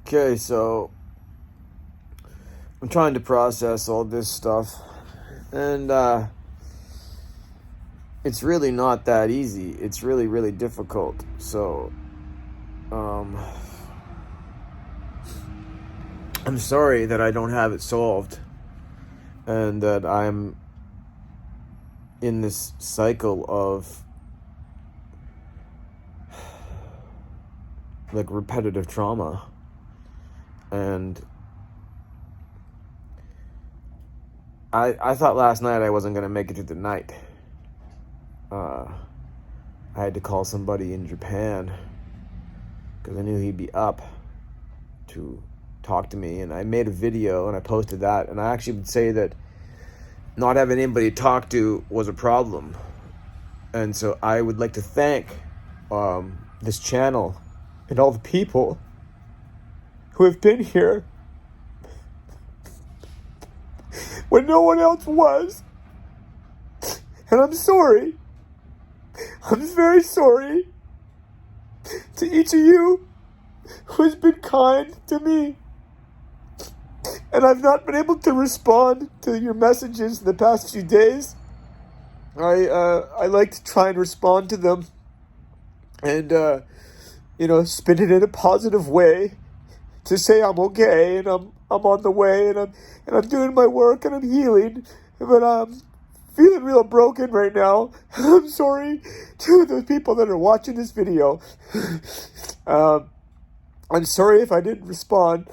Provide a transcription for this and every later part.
Okay, so I'm trying to process all this stuff, and it's really not that easy. It's really, really difficult. So, I'm sorry that I don't have it solved, and that I'm in this cycle of like repetitive trauma. And I thought last night I wasn't going to make it through the night. I had to call somebody in Japan because I knew he'd be up to talk to me. And I made a video and I posted that. And I actually would say that not having anybody to talk to was a problem. And so I would like to thank this channel and all the people who have been here when no one else was. And I'm sorry. I'm very sorry to each of you who has been kind to me. And I've not been able to respond to your messages in the past few days. I like to try and respond to them and spin it in a positive way, to say I'm okay and I'm on the way and I'm doing my work and I'm healing, but I'm feeling real broken right now. I'm sorry to the people that are watching this video. I'm sorry if I didn't respond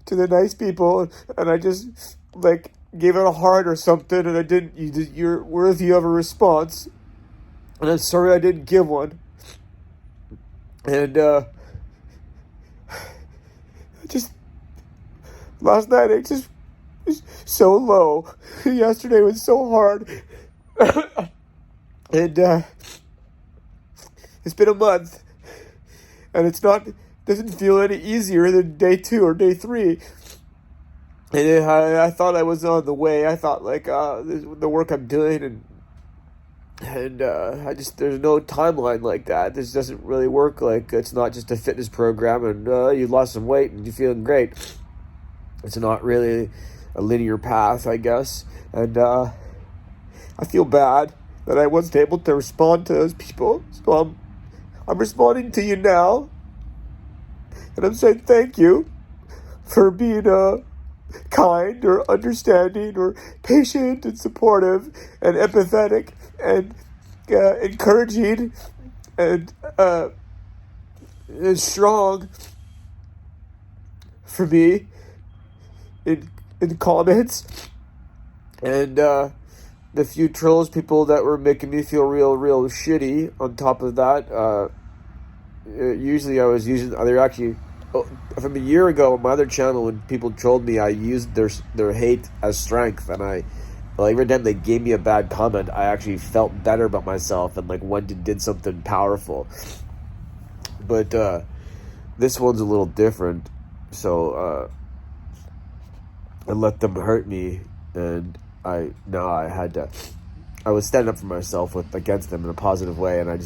to the nice people and I just gave it a heart or something and I didn't. You're worthy of a response, and I'm sorry I didn't give one. And just last night I just was so low. Yesterday was so hard. And it's been a month, and doesn't feel any easier than day 2 or day 3. And I thought I was on the way. I thought the work I'm doing and there's no timeline like that. This doesn't really work. It's not just a fitness program and you lost some weight and you're feeling great. It's not really a linear path, I guess. And I feel bad that I wasn't able to respond to those people. So I'm responding to you now, and I'm saying thank you for being kind or understanding or patient and supportive and empathetic and encouraging and strong for me in comments. And the few trolls people that were making me feel real shitty on top of that, usually I was using, from a year ago on my other channel, when people trolled me, I used their hate as strength, and every time they gave me a bad comment, I actually felt better about myself and went and did something powerful. But this one's a little different, so I let them hurt me, and I was standing up for myself against them in a positive way, and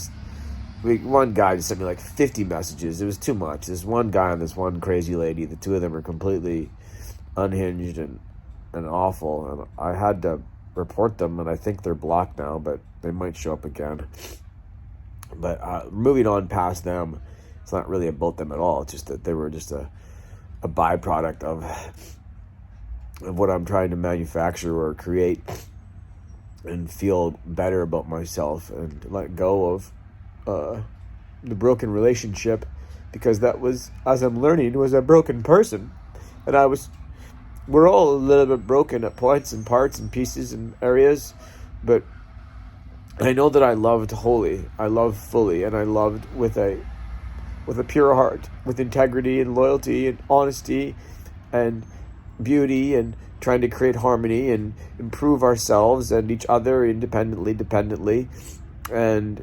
one guy just sent me 50 messages. It was too much. This one guy and this one crazy lady, the two of them are completely unhinged and awful. And I had to report them, and I think they're blocked now, but they might show up again. But moving on past them, it's not really about them at all. It's just that they were just a byproduct of what I'm trying to manufacture or create, and feel better about myself and let go of the broken relationship, because that was, as I'm learning, was a broken person. And we're all a little bit broken at points and parts and pieces and areas, but I know that I loved wholly, I loved fully, and I loved with a pure heart, with integrity and loyalty and honesty and beauty, and trying to create harmony and improve ourselves and each other dependently. And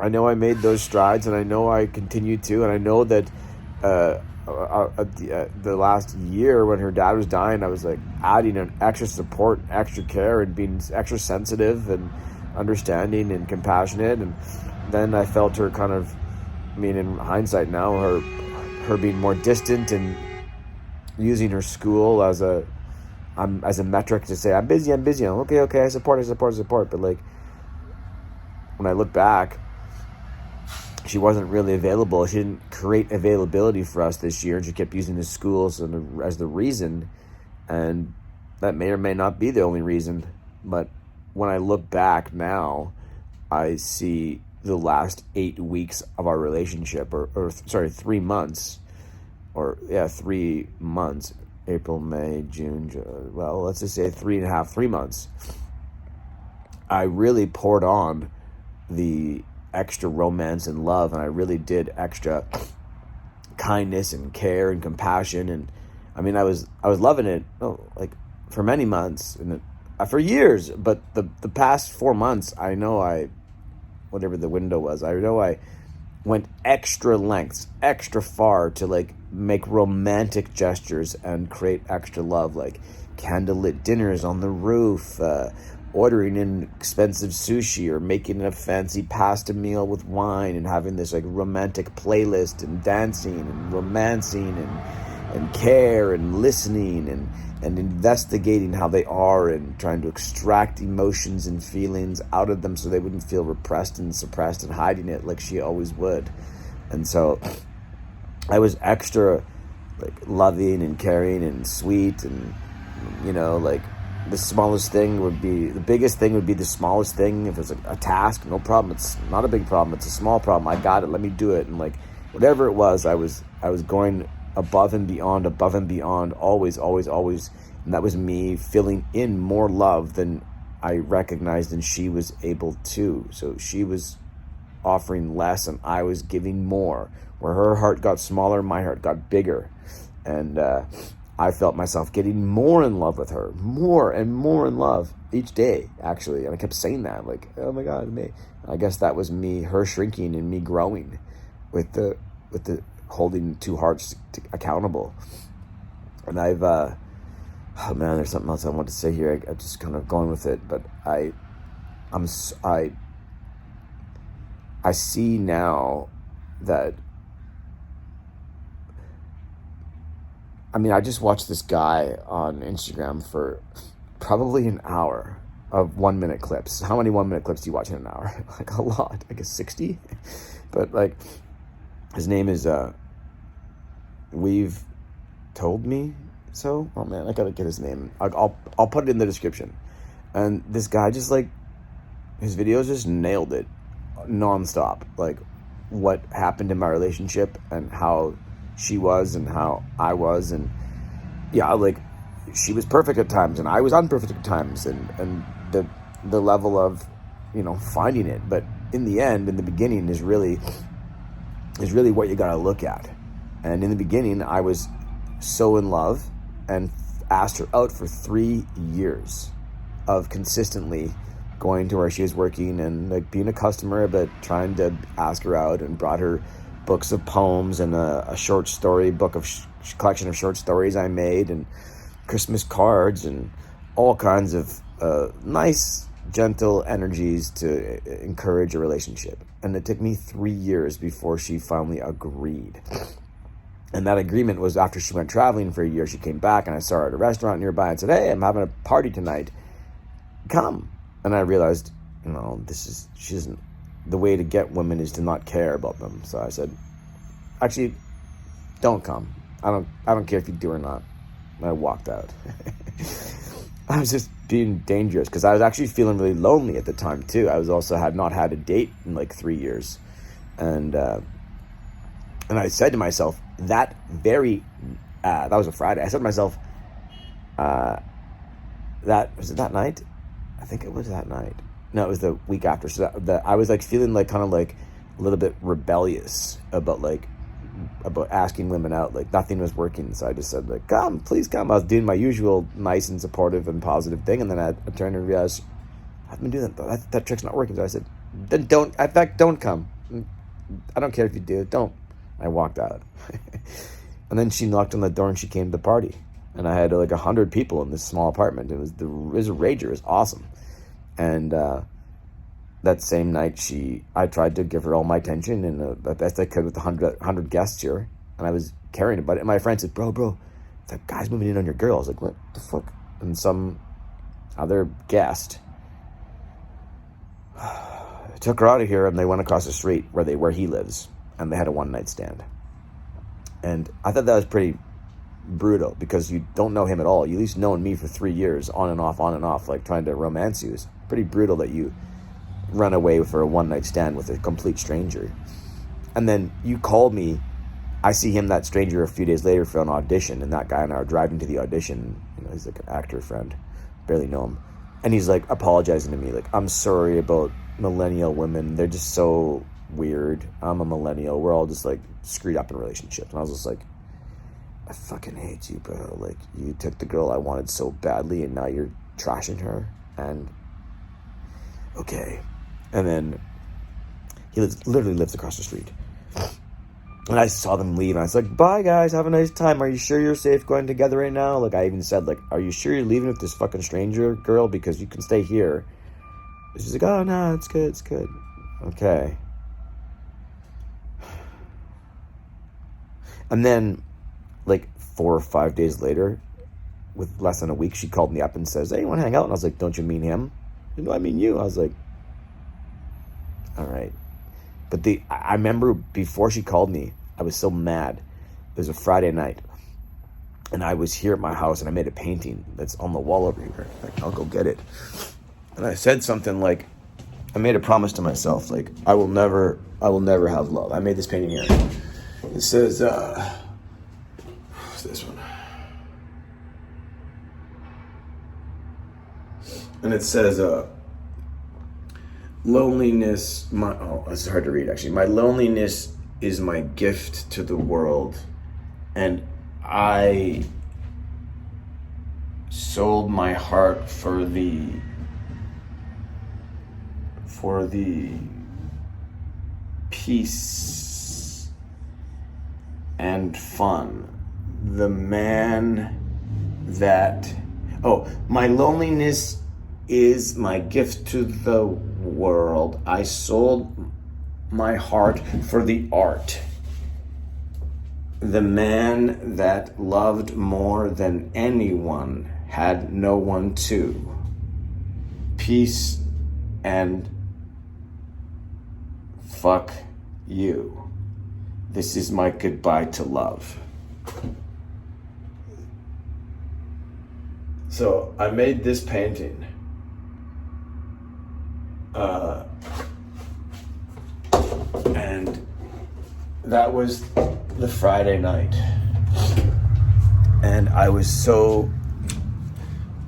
I know I made those strides, and I know I continue to, and I know that the last year when her dad was dying, I was adding an extra support, extra care, and being extra sensitive and understanding and compassionate. And then I felt her in hindsight now, her being more distant and using her school as a metric to say, I'm busy. I'm okay, I support. But like, when I look back, she wasn't really available. She didn't create availability for us this year. She kept using the schools as the reason, and that may or may not be the only reason. But when I look back now, I see the last 8 weeks of our relationship, or 3 months, 3 months, April, May, June, well, let's just say 3 months. I really poured on the extra romance and love, and I really did extra kindness and care and compassion, and I mean, I was loving it, like, for many months and for years. But the past 4 months, I know whatever the window was, I know I went extra lengths, extra far to like make romantic gestures and create extra love, like candlelit dinners on the roof, ordering in expensive sushi, or making a fancy pasta meal with wine, and having this like romantic playlist, and dancing and romancing and care and listening and investigating how they are, and trying to extract emotions and feelings out of them so they wouldn't feel repressed and suppressed and hiding it like she always would. And so I was extra like loving and caring and sweet, and like the biggest thing would be the smallest thing. If it's a task, no problem. It's not a big problem. It's a small problem. I got it. Let me do it. And like whatever it was, I was going above and beyond, always. And that was me filling in more love than I recognized, and she was able to. So she was offering less and I was giving more. Where her heart got smaller, my heart got bigger. And I felt myself getting more in love with her, more and more in love each day, actually. And I kept saying that, like, oh my God, me. I guess that was me, her shrinking and me growing with the holding two hearts accountable. And I've, oh man, there's something else I want to say here. I'm just kind of going with it, but I see now that, I just watched this guy on Instagram for probably an hour of 1 minute clips. How many 1 minute clips do you watch in an hour? Like a lot, I guess 60. But like, his name is, We've Told Me So. Oh man, I gotta get his name. I'll put it in the description. And this guy just like, his videos just nailed it nonstop. Like what happened in my relationship and how she was and how I was, and yeah, like she was perfect at times and I was imperfect at times, and the level of, finding it. But in the end, in the beginning is really what you gotta look at. And in the beginning, I was so in love and asked her out for 3 years of consistently going to where she was working and like being a customer, but trying to ask her out, and brought her books of poems and a short story book of collection of short stories I made, and Christmas cards, and all kinds of nice, gentle energies to encourage a relationship. And it took me 3 years before she finally agreed. And that agreement was after she went traveling for a year. She came back and I saw her at a restaurant nearby and said, "Hey, I'm having a party tonight. Come." And I realized, she doesn't, the way to get women is to not care about them. So I said, "Actually, don't come. I don't care if you do or not." And I walked out. I was just being dangerous because I was actually feeling really lonely at the time too. I was also had not had a date in like 3 years. And I said to myself that was a Friday. I said to myself, was it that night? I think it was that night. No, it was the week after. So that I was like feeling like kind of like a little bit rebellious about asking women out. Like nothing was working. So I just said like, "Come, please come." I was doing my usual nice and supportive and positive thing. And then I turned and realized I've been doing that. That trick's not working. So I said, "Then don't. In fact, don't come. I don't care if you do. Don't." I walked out. And then she knocked on the door and she came to the party. And I had like 100 people in this small apartment. It was a rager. It was awesome. And that same night, I tried to give her all my attention and the best I could with 100 guests here. And I was caring about it. And my friend said, bro, that guy's moving in on your girl. I was like, what the fuck? And some other guest took her out of here, and they went across the street where he lives, and they had a one-night stand. And I thought that was pretty brutal, because you don't know him at all. You at least known me for 3 years, on and off, like trying to romance you. It's pretty brutal that you run away for a one-night stand with a complete stranger. And then you called me. I see him, that stranger, a few days later for an audition, and that guy and I are driving to the audition. You know, he's like an actor friend, barely know him. And he's like apologizing to me, like, I'm sorry about millennial women. They're just so weird. I'm a millennial. We're all just like screwed up in relationships. And I was just like, I fucking hate you, bro. Like, you took the girl I wanted so badly, and now you're trashing her. And okay. And then he literally lives across the street. And I saw them leave, and I was like, bye, guys, have a nice time. Are you sure you're safe going together right now? Like, I even said, like, are you sure you're leaving with this fucking stranger girl? Because you can stay here. She's like, oh, no, it's good. Okay. And then, like, 4 or 5 days later, with less than a week, she called me up and says, hey, you want to hang out? And I was like, don't you mean him? No, I mean you. I was like, all right. But I remember before she called me, I was so mad. It was a Friday night, and I was here at my house, and I made a painting that's on the wall over here. Like, I'll go get it. And I said something like, I made a promise to myself, like, I will never have love. I made this painting here. It says, what's this one? And it says, loneliness, it's hard to read actually. My loneliness is my gift to the world, and I sold my heart for the peace and fun. The man that, my loneliness is my gift to the world. I sold my heart for the art. The man that loved more than anyone had no one to. Peace and fuck you. This is my goodbye to love. So I made this painting. And that was the Friday night. And I was so,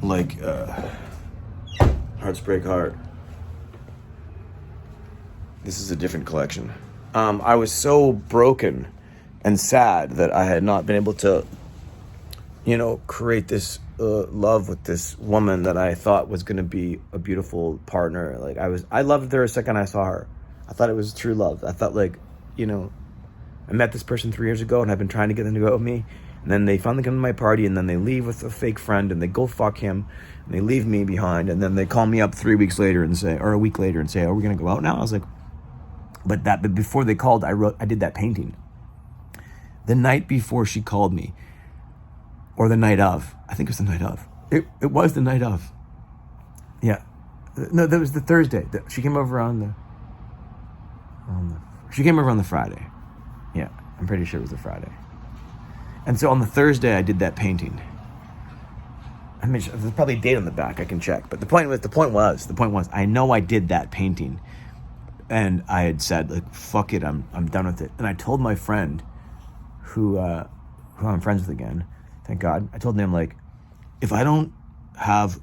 like, hearts break heart. This is a different collection. I was so broken and sad that I had not been able to, create this love with this woman that I thought was going to be a beautiful partner. Like, I loved her the second I saw her. I thought it was true love. I thought, like, I met this person 3 years ago, and I've been trying to get them to go with me. And then they finally come to my party, and then they leave with a fake friend, and they go fuck him, and they leave me behind. And then they call me up 3 weeks later or a week later and say, are we going to go out now? I was like, but before they called, I did that painting. The night before she called me, or the night of, I think it was the night of. It was the night of. Yeah. No, that was the Thursday. She came over she came over on the Friday. Yeah, I'm pretty sure it was the Friday. And so on the Thursday, I did that painting. I mean, there's probably a date on the back. I can check. But the point was, I know I did that painting. And I had said, like, fuck it, I'm done with it. And I told my friend, who I'm friends with again, thank God. I told him, like, if I don't have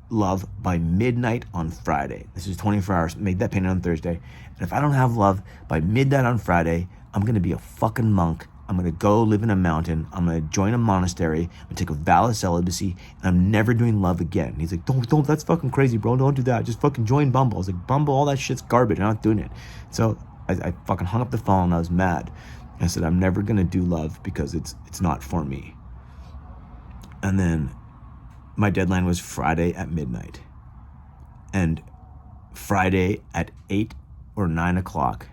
love by midnight on Friday, this is 24 hours, made that painting on Thursday, and if I don't have love by midnight on Friday, I'm going to be a fucking monk. I'm going to go live in a mountain. I'm going to join a monastery. I'm going to take a vow of celibacy, and I'm never doing love again. And he's like, don't, that's fucking crazy, bro. Don't do that. Just fucking join Bumble. I was like, Bumble, all that shit's garbage. I'm not doing it. So I fucking hung up the phone. I was mad. I said, I'm never going to do love because it's not for me. And then my deadline was Friday at midnight. And Friday at 8 or 9 o'clock,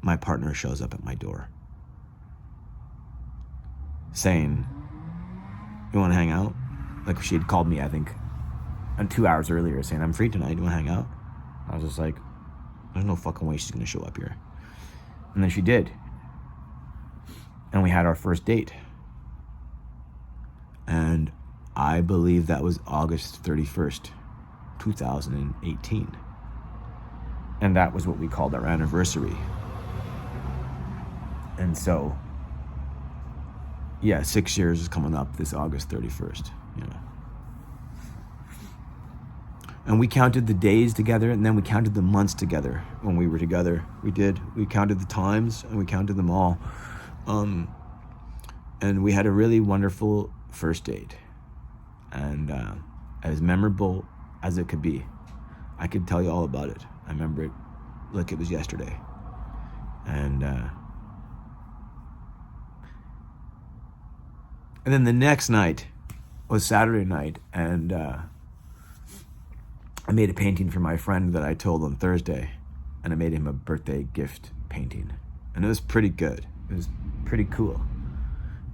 my partner shows up at my door. saying, "You want to hang out?" Like, she had called me, I think, 2 hours earlier, saying, "I'm free tonight. You want to hang out?" I was just like, there's no fucking way she's going to show up here. And then she did. And we had our first date. And I believe that was August 31st, 2018. And that was what we called our anniversary. And so, yeah, 6 years is coming up this August 31st, you know. And we counted the days together, and then we counted the months together when we were together. We did. We counted the times, and we counted them all. And we had a really wonderful first date. And as memorable as it could be. I could tell you all about it. I remember it like it was yesterday. And then the next night was Saturday night, and I made a painting for my friend that I told on Thursday, and I made him a birthday gift painting. And it was pretty good. It was pretty cool.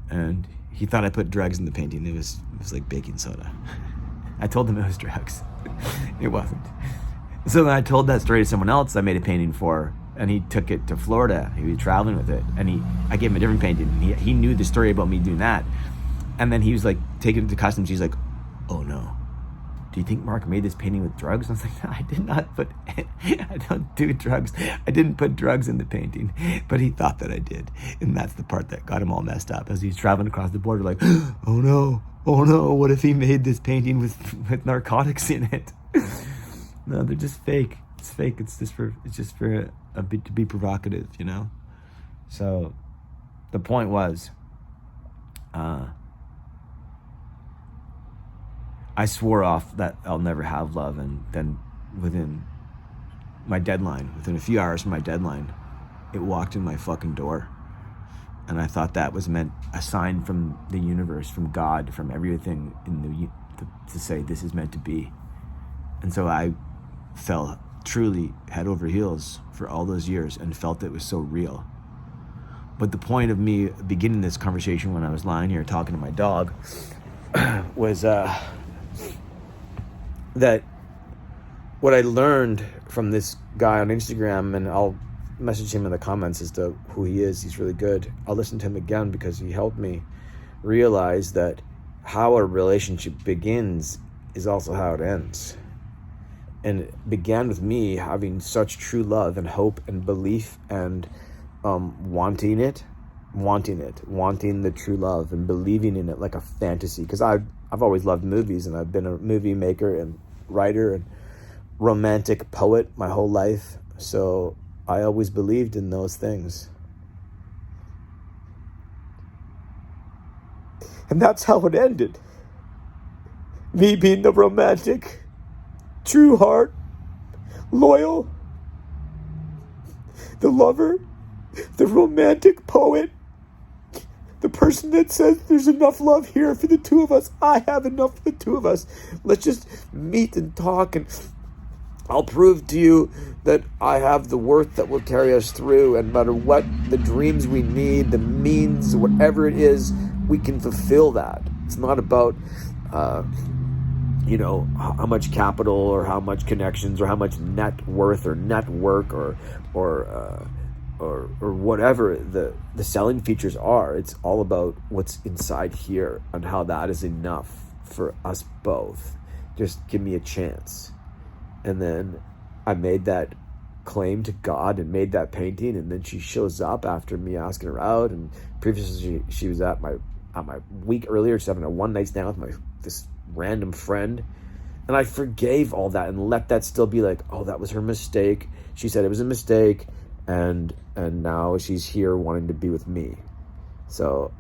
And he thought I put drugs in the painting. It was like baking soda. I told him it was drugs. It wasn't. So then I told that story to someone else I made a painting for, and he took it to Florida. He was traveling with it, and I gave him a different painting. He knew the story about me doing that. And then he was like, taking it to customs. He's like, "Oh no, do you think Mark made this painting with drugs?" And I was like, "No, I did not put, I don't do drugs. I didn't put drugs in the painting." But he thought that I did. And that's the part that got him all messed up as he's traveling across the border like, oh no, what if he made this painting with narcotics in it? No, they're just fake. It's fake. It's just for a bit to be provocative, you know? So the point was, I swore off that I'll never have love, and then within a few hours from my deadline, it walked in my fucking door. And I thought that was meant, a sign from the universe, from God, from everything to say this is meant to be. And so I fell truly head over heels for all those years and felt it was so real. But the point of me beginning this conversation when I was lying here talking to my dog was that what I learned from this guy on Instagram, and I'll message him in the comments as to who he is. He's really good. I'll listen to him again because he helped me realize that how a relationship begins is also how it ends. And it began with me having such true love and hope and belief and wanting the true love and believing in it like a fantasy. Because I've always loved movies, and I've been a movie maker and writer and romantic poet my whole life. So I always believed in those things. And that's how it ended. Me being the romantic, true heart, loyal, the lover, the romantic poet, the person that says there's enough love here for the two of us. I have enough for the two of us. Let's just meet and talk, and I'll prove to you that I have the worth that will carry us through, and no matter what the dreams we need, the means, whatever it is, we can fulfill that. It's not about how much capital or how much connections or how much net worth or network or whatever the selling features are. It's all about what's inside here and how that is enough for us both. Just give me a chance. And then I made that claim to God and made that painting, and then she shows up after me asking her out, and previously she was at my week earlier, just having a one night stand with this random friend. And I forgave all that and let that still be like, oh, that was her mistake. She said it was a mistake, and now she's here wanting to be with me. So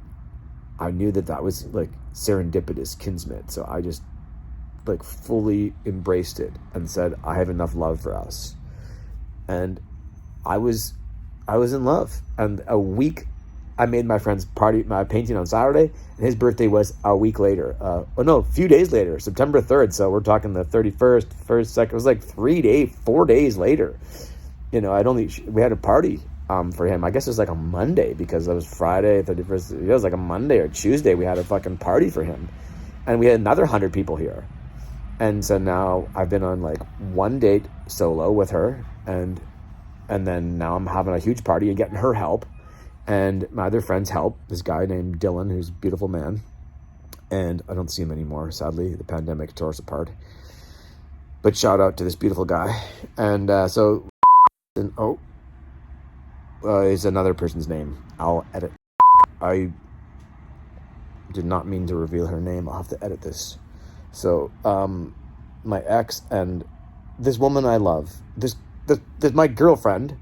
I knew that was like serendipitous kismet. So I just like fully embraced it and said, I have enough love for us. And I was in love. And a week, I made my friend's my painting on Saturday, and his birthday was a week later. A few days later, September 3rd. So we're talking the 31st, 1st, 2nd. It was like 4 days later. We had a party, for him. I guess it was like a Monday, because it was Friday, 31st. It was like a Monday or Tuesday. We had a fucking party for him. And we had another 100 people here. And so now I've been on like one date solo with her. And then now I'm having a huge party and getting her help. And my other friends help. This guy named Dylan, who's a beautiful man. And I don't see him anymore, sadly. The pandemic tore us apart. But shout out to this beautiful guy. And is another person's name. I'll edit. I did not mean to reveal her name. I'll have to edit this. So, my ex and this woman I love, this my girlfriend,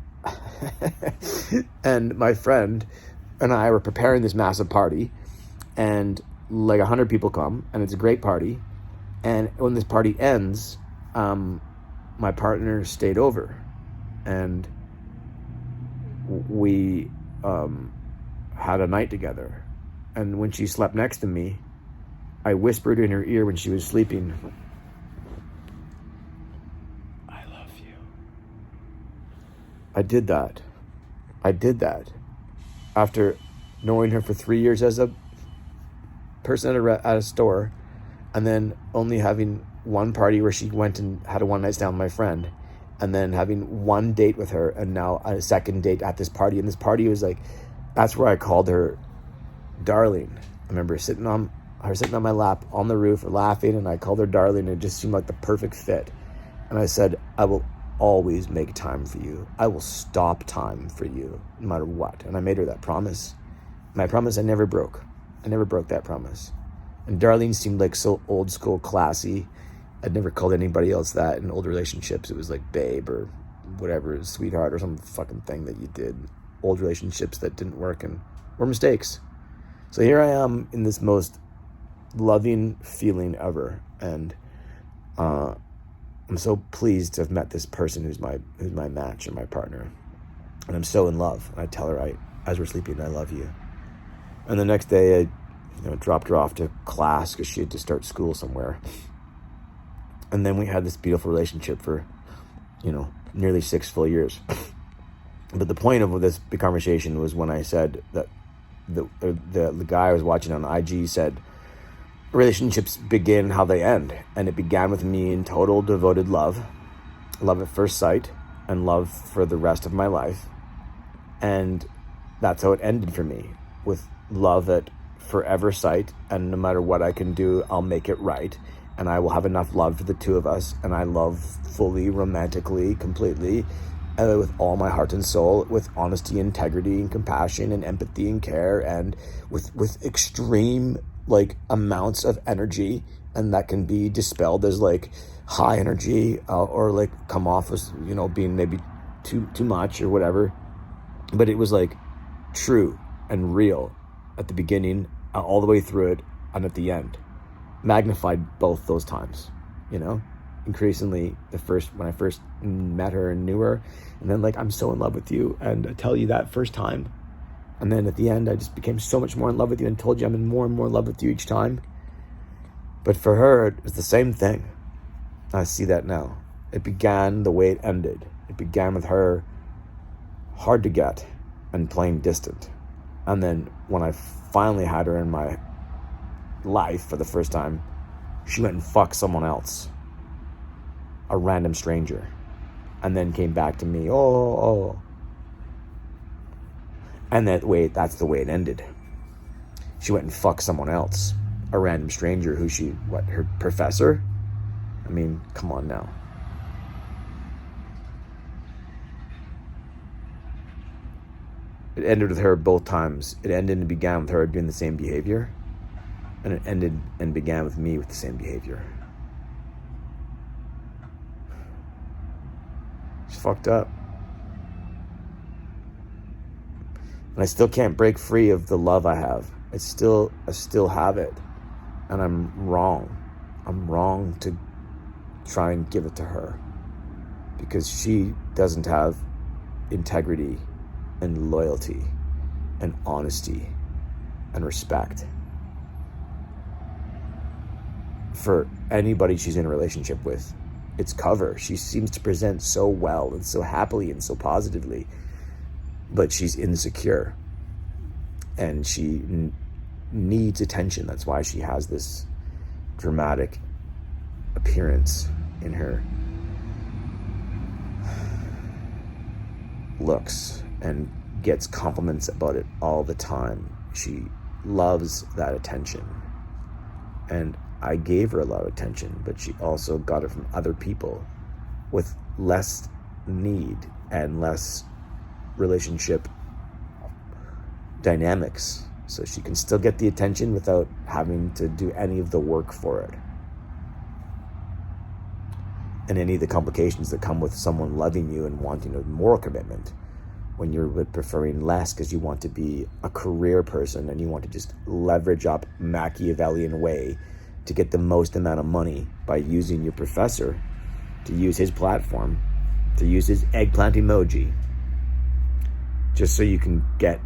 and my friend and I were preparing this massive party, and like 100 people come, and it's a great party. And when this party ends, my partner stayed over, and we had a night together. And when she slept next to me, I whispered in her ear when she was sleeping, "I love you." I did that after knowing her for 3 years as a person at a store, and then only having one party where she went and had a one night stand with my friend, and then having one date with her, and now a second date at this party. And this party was like, that's where I called her darling. I remember sitting on my lap on the roof laughing, and I called her darling, and it just seemed like the perfect fit. And I said, I will always make time for you. I will stop time for you no matter what. And I made her that promise. My promise I never broke. I never broke that promise. And darling seemed like so old school, classy. I'd never called anybody else that in old relationships. It was like babe or whatever, sweetheart or some fucking thing that you did. Old relationships that didn't work and were mistakes. So here I am in this most loving feeling ever, and I'm so pleased to have met this person who's my match and my partner, and I'm so in love. And I tell her, as we're sleeping, I love you. And the next day, I dropped her off to class because she had to start school somewhere. And then we had this beautiful relationship for, nearly 6 full years. But the point of this big conversation was when I said that the guy I was watching on IG said, relationships begin how they end. And it began with me in total devoted love at first sight, and love for the rest of my life. And that's how it ended for me, with love at forever sight. And no matter what I can do, I'll make it right. And I will have enough love for the two of us. And I love fully, romantically, completely, with all my heart and soul, with honesty, integrity, and compassion, and empathy, and care, and with extreme amounts of energy, and that can be dispelled as high energy, or come off as being maybe too much or whatever. But it was true and real at the beginning, all the way through it, and at the end, magnified both those times. Increasingly when I first met her and knew her, and then I'm so in love with you, and I tell you that first time. And then at the end, I just became so much more in love with you, and told you I'm in more and more in love with you each time. But for her, it was the same thing. I see that now. It began the way it ended. It began with her hard to get and playing distant. And then when I finally had her in my life for the first time, she went and fucked someone else, a random stranger, and then came back to me. And that's the way it ended. She went and fucked someone else, a random stranger who her professor? I mean, come on now. It ended with her both times. It ended and began with her doing the same behavior. And it ended and began with me with the same behavior. It's fucked up. And I still can't break free of the love I have. I still have it. And I'm wrong. I'm wrong to try and give it to her, because she doesn't have integrity and loyalty and honesty and respect for anybody she's in a relationship with. It's cover. She seems to present so well and so happily and so positively, but she's insecure, and she needs attention. That's why she has this dramatic appearance in her looks and gets compliments about it all the time. She loves that attention, and I gave her a lot of attention, but she also got it from other people with less need and less relationship dynamics, so she can still get the attention without having to do any of the work for it, and any of the complications that come with someone loving you and wanting a moral commitment, when you're preferring less because you want to be a career person and you want to just leverage up Machiavellian way to get the most amount of money by using your professor, to use his platform, to use his eggplant emoji, just so you can get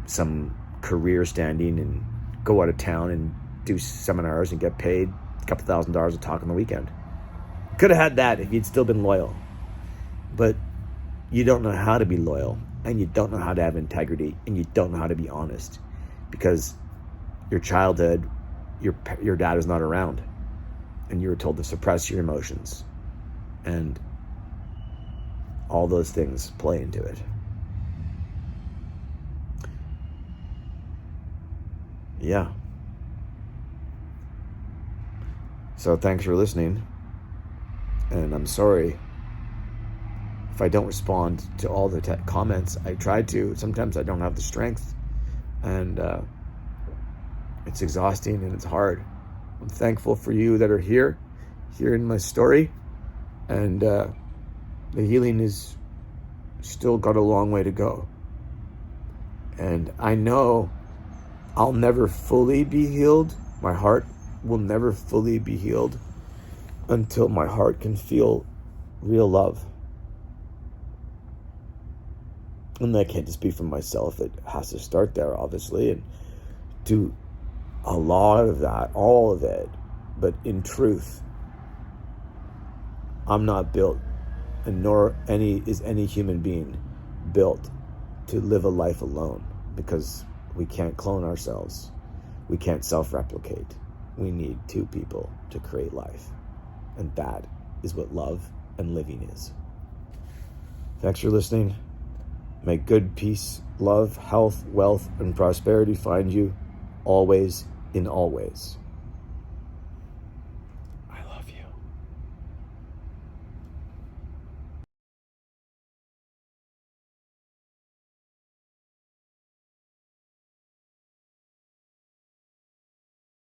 some career standing and go out of town and do seminars and get paid a couple $1,000s a talk on the weekend. Could have had that if you'd still been loyal. But you don't know how to be loyal, and you don't know how to have integrity, and you don't know how to be honest, because your childhood, your dad was not around, and you were told to suppress your emotions, and all those things play into it. Yeah. So thanks for listening, and I'm sorry if I don't respond to all the comments. I try to. Sometimes I don't have the strength, and it's exhausting and it's hard. I'm thankful for you that are here, hearing my story, and the healing is still got a long way to go. And I know I'll never fully be healed. My heart will never fully be healed until my heart can feel real love. And that can't just be from myself. It has to start there, obviously, and do a lot of that, all of it. But in truth, I'm not built, and nor is any human being built to live a life alone, because we can't clone ourselves. We can't self-replicate. We need two people to create life. And that is what love and living is. Thanks for listening. May good peace, love, health, wealth, and prosperity find you always in all ways.